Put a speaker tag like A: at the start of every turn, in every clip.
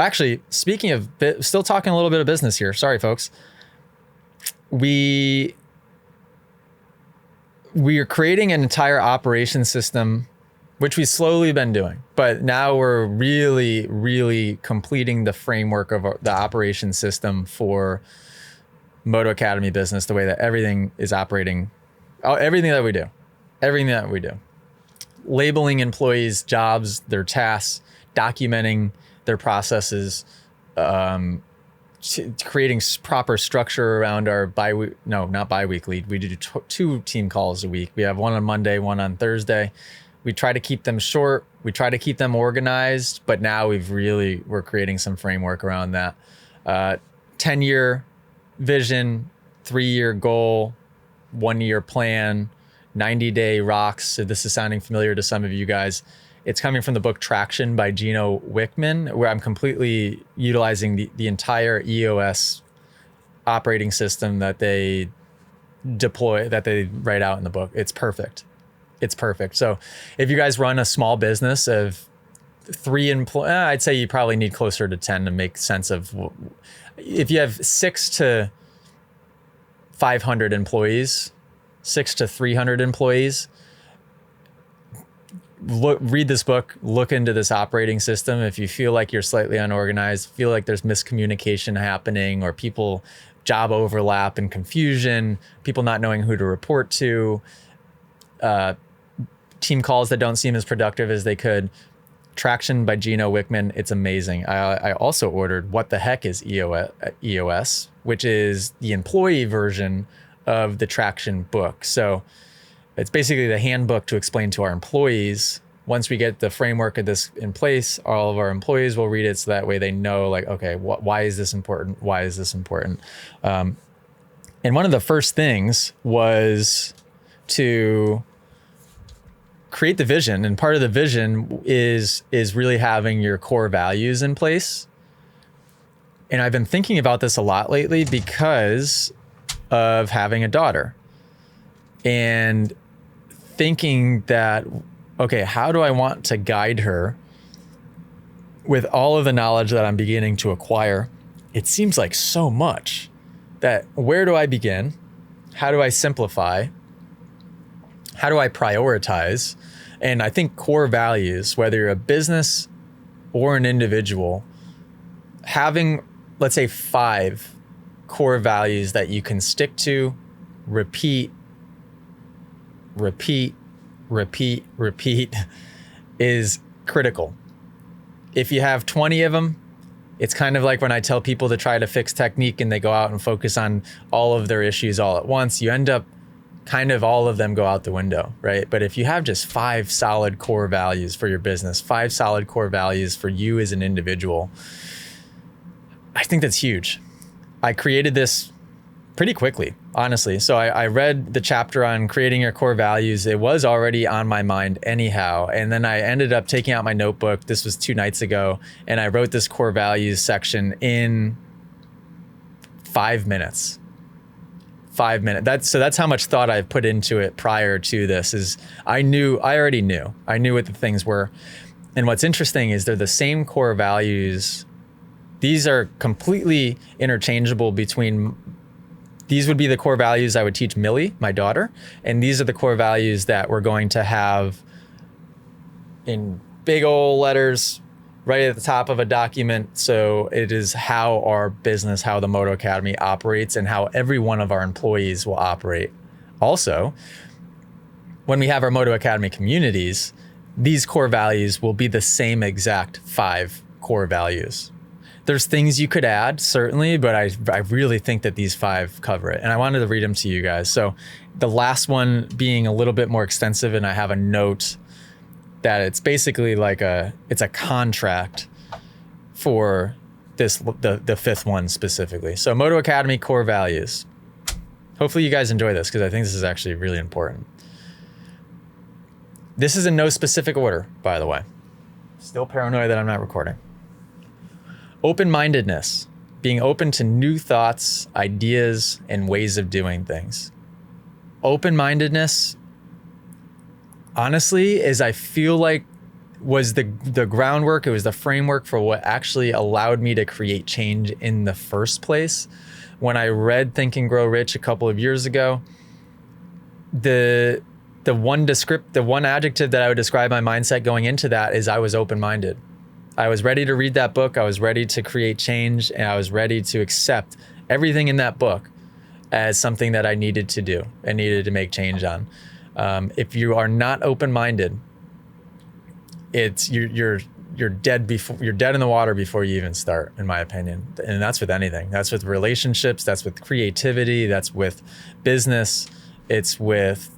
A: Actually, speaking of, still talking a little bit of business here. Sorry, folks. We are creating an entire operation system, which we've slowly been doing, but now we're really, really completing the framework of the operation system for Moto Academy business, the way that everything is operating, everything that we do, labeling employees' jobs, their tasks, documenting their processes, creating proper structure around our not bi-weekly. We do 2 team calls a week. We have one on Monday, one on Thursday. We try to keep them short. We try to keep them organized, but now we're creating some framework around that. 10-year vision, 3-year goal, 1-year plan, 90-day rocks. So this is sounding familiar to some of you guys. It's coming from the book Traction by Gino Wickman, where I'm completely utilizing the entire EOS operating system that they deploy, that they write out in the book. It's perfect. It's perfect. So if you guys run a small business of 3 employees, I'd say you probably need closer to 10 to make sense of, if you have 6 to 500 employees, 6 to 300 employees, read this book, look into this operating system. If you feel like you're slightly unorganized, feel like there's miscommunication happening, or people job overlap and confusion, people not knowing who to report to, team calls that don't seem as productive as they could. Traction by Gino Wickman. It's amazing. I also ordered What the Heck is EOS, which is the employee version of the Traction book. So it's basically the handbook to explain to our employees. Once we get the framework of this in place, all of our employees will read it, so that way they know, like, okay, why is this important? Why is this important? And one of the first things was to create the vision. And part of the vision is really having your core values in place. And I've been thinking about this a lot lately because of having a daughter, and thinking that, okay, how do I want to guide her with all of the knowledge that I'm beginning to acquire? It seems like so much that, where do I begin? How do I simplify? How do I prioritize? And I think core values, whether you're a business or an individual, having, let's say, 5 core values that you can stick to, repeat, is critical. If you have 20 of them, it's kind of like when I tell people to try to fix technique and they go out and focus on all of their issues all at once, you end up kind of all of them go out the window, right? But if you have just 5 solid core values for your business, 5 solid core values for you as an individual, I think that's huge. I created this pretty quickly, honestly. So I read the chapter on creating your core values. It was already on my mind anyhow. And then I ended up taking out my notebook. This was 2 nights ago. And I wrote this core values section in 5 minutes. 5 minutes. That's how much thought I've put into it prior to this. Is I already knew what the things were. And what's interesting is they're the same core values. These are completely interchangeable between. These would be the core values I would teach Millie, my daughter. And these are the core values that we're going to have in big old letters right at the top of a document. So it is how our business, how the Moto Academy operates, and how every one of our employees will operate. Also, when we have our Moto Academy communities, these core values will be the same exact 5 core values. There's things you could add, certainly, but I really think that these 5 cover it. And I wanted to read them to you guys. So the last one being a little bit more extensive, and I have a note that it's basically like it's a contract for this, the 5th one specifically. So Moto Academy core values. Hopefully you guys enjoy this, because I think this is actually really important. This is in no specific order, by the way. Still paranoid that I'm not recording. Open-mindedness, being open to new thoughts, ideas, and ways of doing things. Open-mindedness, honestly, is I feel like was the groundwork. It was the framework for what actually allowed me to create change in the first place. When I read Think and Grow Rich a couple of years ago, the one adjective that I would describe my mindset going into that is I was open-minded. I was ready to read that book. I was ready to create change, and I was ready to accept everything in that book as something that I needed to do and needed to make change on. If you are not open-minded, you're dead in the water before you even start, in my opinion. And that's with anything. That's with relationships. That's with creativity. That's with business. It's with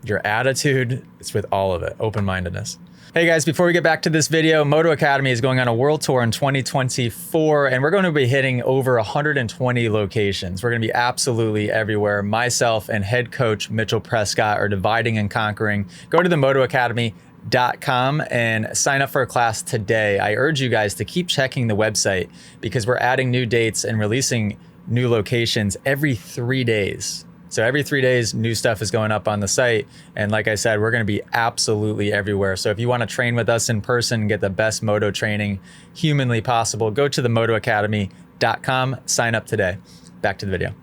A: your attitude. It's with all of it. Open-mindedness. Hey guys, before we get back to this video, Moto Academy is going on a world tour in 2024, and we're going to be hitting over 120 locations. We're going to be absolutely everywhere. Myself and head coach Mitchell Prescott are dividing and conquering. Go to the motoacademy.com and sign up for a class today. I urge you guys to keep checking the website because we're adding new dates and releasing new locations every 3 days. So every 3 days, new stuff is going up on the site. And like I said, we're going to be absolutely everywhere. So if you want to train with us in person and get the best moto training humanly possible, go to the motoacademy.com, sign up today. Back to the video.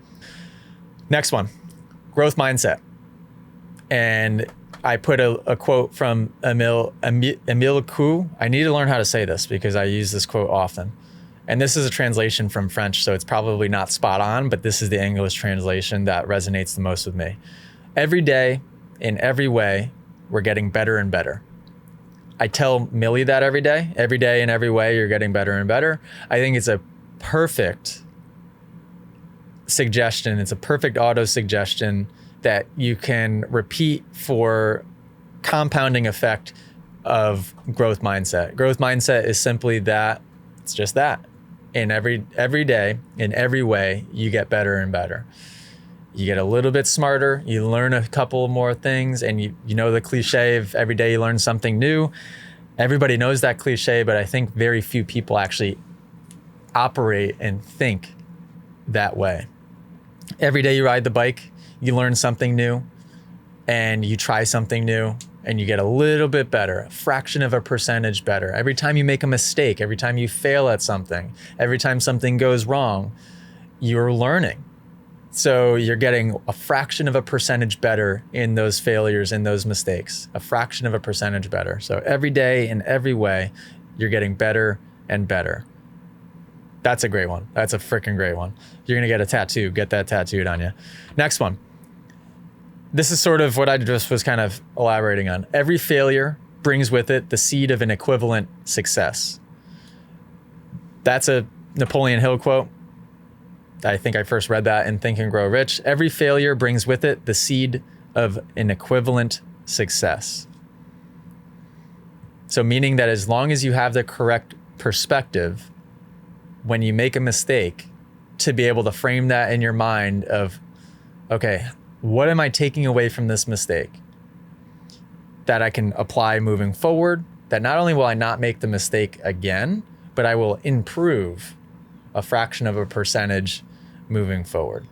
A: Next one, growth mindset. And I put a quote from Emile Coué. I need to learn how to say this because I use this quote often. And this is a translation from French, so it's probably not spot on, but this is the English translation that resonates the most with me. Every day, in every way, we're getting better and better. I tell Millie that every day in every way, you're getting better and better. I think it's a perfect suggestion. It's a perfect auto suggestion that you can repeat for compounding effect of growth mindset. Growth mindset is simply that. It's just that. In every day, in every way, you get better and better. You get a little bit smarter, you learn a couple more things, and you know the cliche of every day you learn something new. Everybody knows that cliche, but I think very few people actually operate and think that way. Every day you ride the bike, you learn something new, and you try something new, and you get a little bit better, a fraction of a percentage better. Every time you make a mistake, every time you fail at something, every time something goes wrong, you're learning. So you're getting a fraction of a percentage better in those failures, in those mistakes, a fraction of a percentage better. So every day in every way, you're getting better and better. That's a great one. That's a freaking great one. You're gonna get a tattoo, get that tattooed on you. Next one. This is sort of what I just was kind of elaborating on. Every failure brings with it the seed of an equivalent success. That's a Napoleon Hill quote. I think I first read that in Think and Grow Rich. Every failure brings with it the seed of an equivalent success. So meaning that as long as you have the correct perspective, when you make a mistake, to be able to frame that in your mind of, okay, what am I taking away from this mistake that I can apply moving forward? That not only will I not make the mistake again, but I will improve a fraction of a percentage moving forward.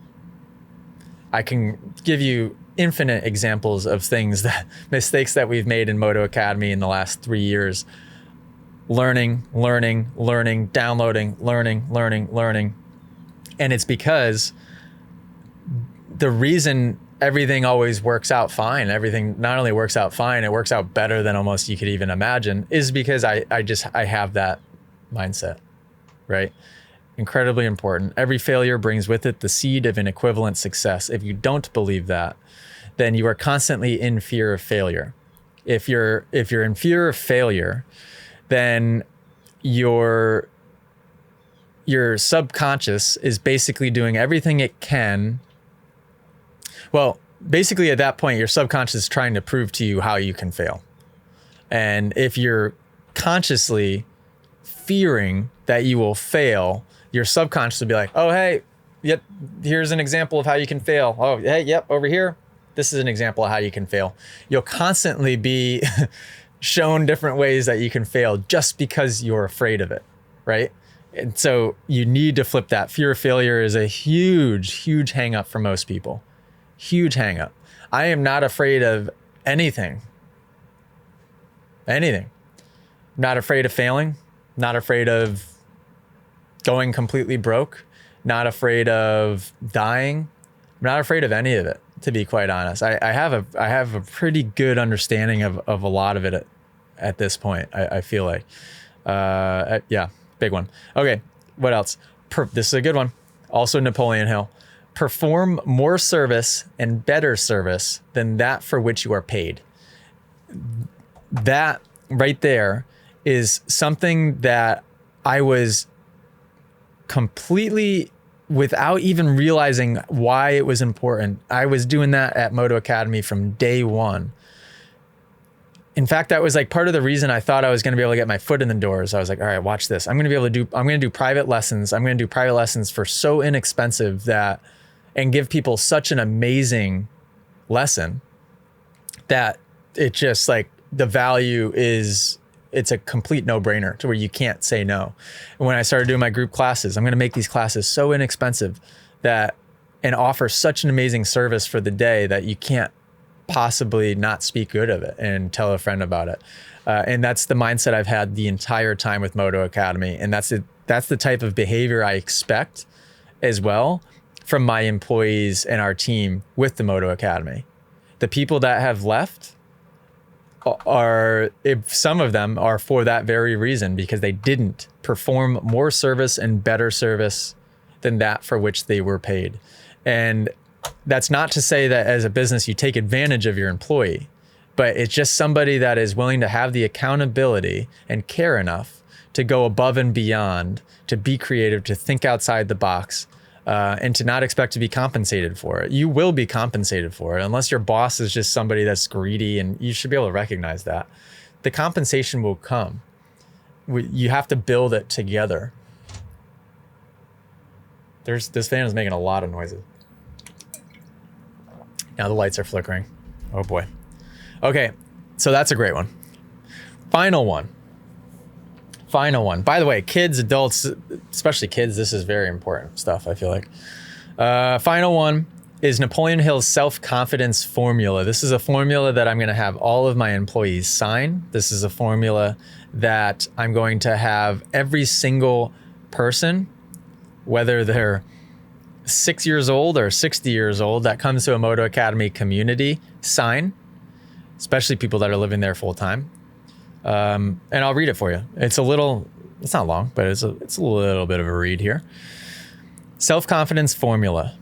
A: I can give you infinite examples of things that mistakes that we've made in Moto Academy in the last 3 years. Learning, downloading, learning. And it's because the reason everything always works out fine, everything not only works out fine, it works out better than almost you could even imagine, is because I have that mindset, right? Incredibly important. Every failure brings with it the seed of an equivalent success. If you don't believe that, then you are constantly in fear of failure. If you're in fear of failure, then your subconscious is basically doing everything it can. Well, basically at that point, your subconscious is trying to prove to you how you can fail. And if you're consciously fearing that you will fail, your subconscious will be like, oh, hey, yep, here's an example of how you can fail. Oh, hey, yep, over here, this is an example of how you can fail. You'll constantly be shown different ways that you can fail just because you're afraid of it, right? And so you need to flip that. Fear of failure is a huge hang up for most people. Huge hang up. I am not afraid of anything. Not afraid of failing, not afraid of going completely broke, not afraid of dying. I'm not afraid of any of it, to be quite honest. I have a pretty good understanding of a lot of it at this point. I feel like, yeah, big one. Okay, what else? This is a good one. Also Napoleon Hill. Perform more service and better service than that for which you are paid. That right there is something that I was completely, without even realizing why it was important. I was doing that at Moto Academy from day one. In fact, that was like part of the reason I thought I was going to be able to get my foot in the doors. I was like, all right, watch this. I'm going to do private lessons. I'm going to do private lessons for so inexpensive that, and give people such an amazing lesson that it just like the value is, it's a complete no-brainer to where you can't say no. And when I started doing my group classes, I'm going to make these classes so inexpensive that, and offer such an amazing service for the day that you can't possibly not speak good of it and tell a friend about it. And that's the mindset I've had the entire time with Moto Academy. And that's the type of behavior I expect as well from my employees and our team with the Moto Academy. The people that have left if some of them are for that very reason, because they didn't perform more service and better service than that for which they were paid. And that's not to say that as a business you take advantage of your employee, but it's just somebody that is willing to have the accountability and care enough to go above and beyond, to be creative, to think outside the box, and to not expect to be compensated for it. You will be compensated for it unless your boss is just somebody that's greedy, and you should be able to recognize that. The compensation will come. You have to build it together. This fan is making a lot of noises. Now the lights are flickering. Oh boy. Okay, so that's a great one. Final one. By the way, kids, adults, especially kids, this is very important stuff, I feel like. Final one is Napoleon Hill's self-confidence formula. This is a formula that I'm going to have all of my employees sign. This is a formula that I'm going to have every single person, whether they're 6 years old or 60 years old, that comes to a Moto Academy community, sign, especially people that are living there full time. And I'll read it for you. It's not long, but it's a little bit of a read here. Self-confidence formula.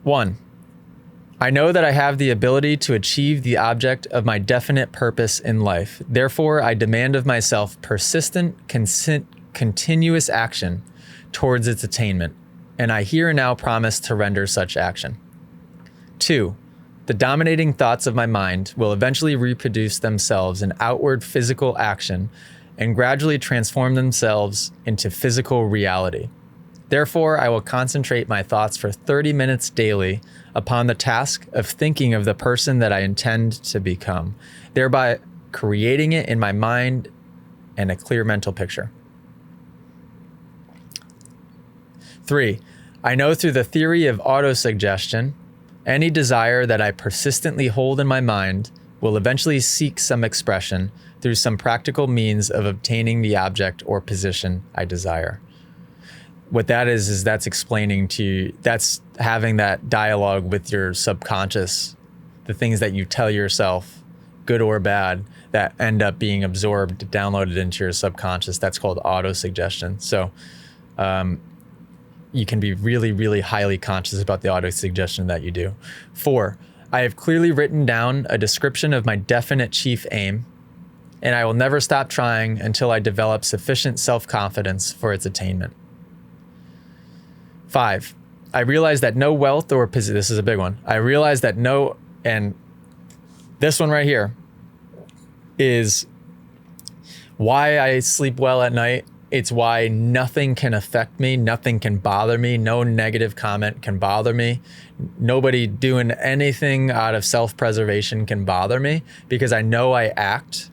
A: 1, I know that I have the ability to achieve the object of my definite purpose in life. Therefore, I demand of myself persistent, continuous action towards its attainment. And I here and now promise to render such action. 2, the dominating thoughts of my mind will eventually reproduce themselves in outward physical action and gradually transform themselves into physical reality. Therefore, I will concentrate my thoughts for 30 minutes daily upon the task of thinking of the person that I intend to become, thereby creating it in my mind and a clear mental picture. 3, I know through the theory of autosuggestion, any desire that I persistently hold in my mind will eventually seek some expression through some practical means of obtaining the object or position I desire. What that is that's explaining to you, that's having that dialogue with your subconscious, the things that you tell yourself, good or bad, that end up being absorbed, downloaded into your subconscious. That's called autosuggestion. So, you can be really, really highly conscious about the auto-suggestion that you do. 4, I have clearly written down a description of my definite chief aim, and I will never stop trying until I develop sufficient self-confidence for its attainment. 5, I realize that no wealth or position, this is a big one. I realize that and this one right here is why I sleep well at night. It's why nothing can affect me. Nothing can bother me. No negative comment can bother me. Nobody doing anything out of self-preservation can bother me, because I know I act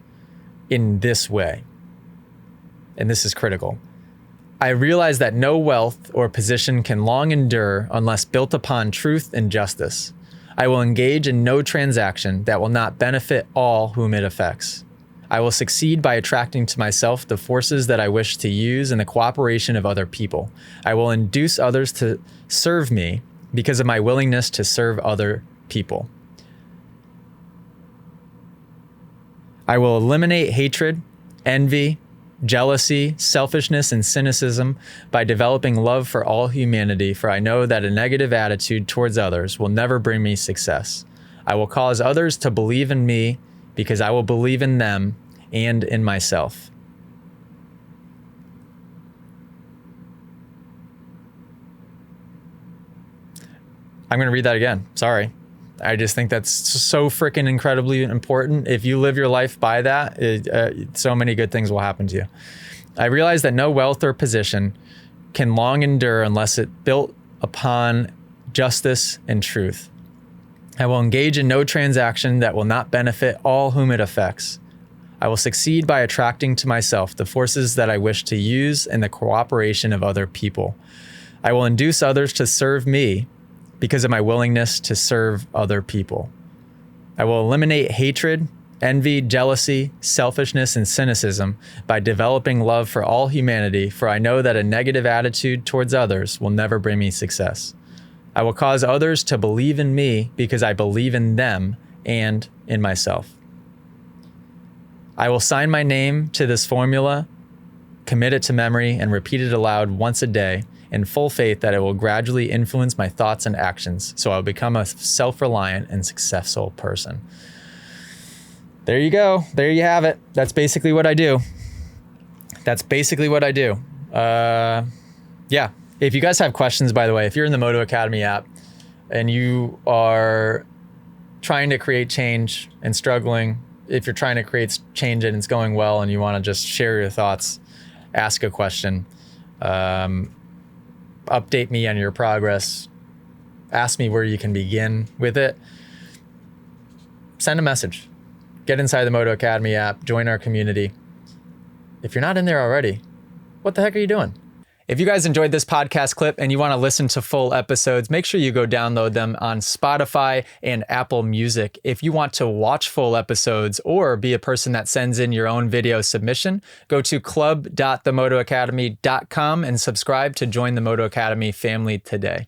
A: in this way. And this is critical. I realize that no wealth or position can long endure unless built upon truth and justice. I will engage in no transaction that will not benefit all whom it affects. I will succeed by attracting to myself the forces that I wish to use and the cooperation of other people. I will induce others to serve me because of my willingness to serve other people. I will eliminate hatred, envy, jealousy, selfishness, and cynicism by developing love for all humanity, for I know that a negative attitude towards others will never bring me success. I will cause others to believe in me because I will believe in them and in myself. I'm going to read that again. Sorry. I just think that's so freaking incredibly important. If you live your life by that, so many good things will happen to you. I realize that no wealth or position can long endure unless it built upon justice and truth. I will engage in no transaction that will not benefit all whom it affects. I will succeed by attracting to myself the forces that I wish to use and the cooperation of other people. I will induce others to serve me because of my willingness to serve other people. I will eliminate hatred, envy, jealousy, selfishness, and cynicism by developing love for all humanity, for I know that a negative attitude towards others will never bring me success. I will cause others to believe in me because I believe in them and in myself. I will sign my name to this formula, commit it to memory, and repeat it aloud once a day in full faith that it will gradually influence my thoughts and actions, so I'll become a self-reliant and successful person. There you go. There you have it. That's basically what I do. Yeah. If you guys have questions, by the way, if you're in the Moto Academy app and you are trying to create change and struggling, if you're trying to create change and it's going well and you want to just share your thoughts, ask a question, update me on your progress, ask me where you can begin with it, send a message, get inside the Moto Academy app, join our community. If you're not in there already, what the heck are you doing? If you guys enjoyed this podcast clip and you want to listen to full episodes, make sure you go download them on Spotify and Apple Music. If you want to watch full episodes or be a person that sends in your own video submission, go to club.themotoacademy.com and subscribe to join the Moto Academy family today.